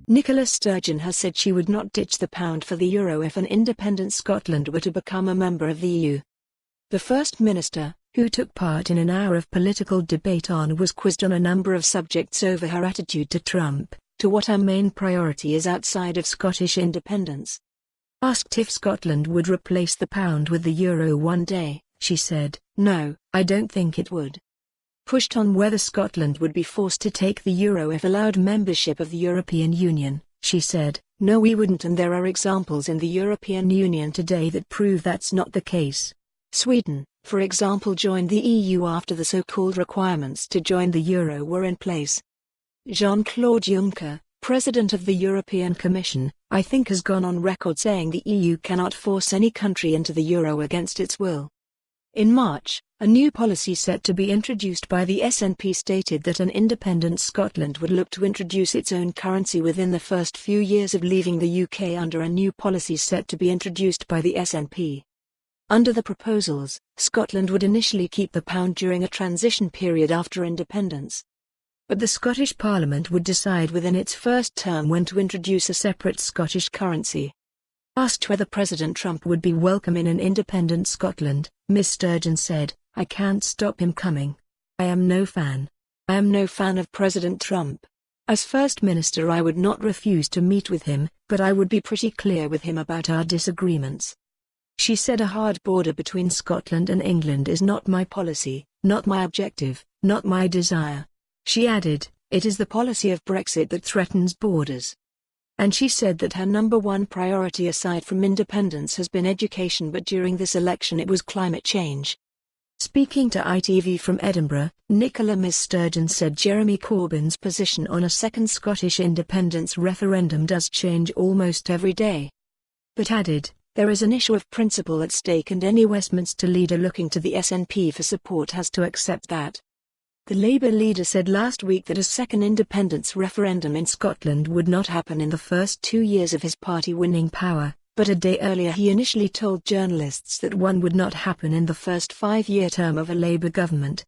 Nicola Sturgeon has said she would not ditch the pound for the euro if an independent Scotland were to become a member of the EU. The First Minister, who took part in an hour of political debate was quizzed on a number of subjects over her attitude to Trump, to what her main priority is outside of Scottish independence. Asked if Scotland would replace the pound with the euro one day, she said, "No, I don't think it would." Pushed on whether Scotland would be forced to take the euro if allowed membership of the European Union, she said, "No, we wouldn't, and there are examples in the European Union today that prove that's not the case." Sweden, for example, joined the EU after the so-called requirements to join the euro were in place. Jean-Claude Juncker, President of the European Commission, I think has gone on record saying the EU cannot force any country into the euro against its will. In March, a new policy set to be introduced by the SNP stated that an independent Scotland would look to introduce its own currency within the first few years of leaving the UK under a new policy set to be introduced by the SNP. Under the proposals, Scotland would initially keep the pound during a transition period after independence. But the Scottish Parliament would decide within its first term when to introduce a separate Scottish currency. Asked whether President Trump would be welcome in an independent Scotland, Ms. Sturgeon said, "I can't stop him coming. I am no fan. I am no fan of President Trump. As First Minister I would not refuse to meet with him, but I would be pretty clear with him about our disagreements." She said a hard border between Scotland and England is not my policy, not my objective, not my desire. She added, "It is the policy of Brexit that threatens borders." And she said that her number one priority aside from independence has been education, but during this election it was climate change. Speaking to ITV from Edinburgh, Ms. Sturgeon said Jeremy Corbyn's position on a second Scottish independence referendum does change almost every day. But added, "There is an issue of principle at stake and any Westminster leader looking to the SNP for support has to accept that." The Labour leader said last week that a second independence referendum in Scotland would not happen in the first 2 years of his party winning power, but a day earlier he initially told journalists that one would not happen in the first 5-year term of a Labour government.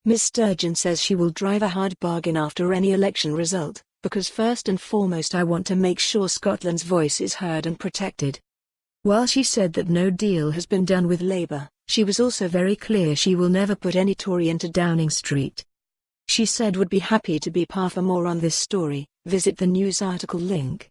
Ms. Sturgeon says she will drive a hard bargain after any election result, because first and foremost I want to make sure Scotland's voice is heard and protected. While she said that no deal has been done with Labour, she was also very clear she will never put any Tory into Downing Street. She said would be happy to be part. For more on this story, visit the news article link.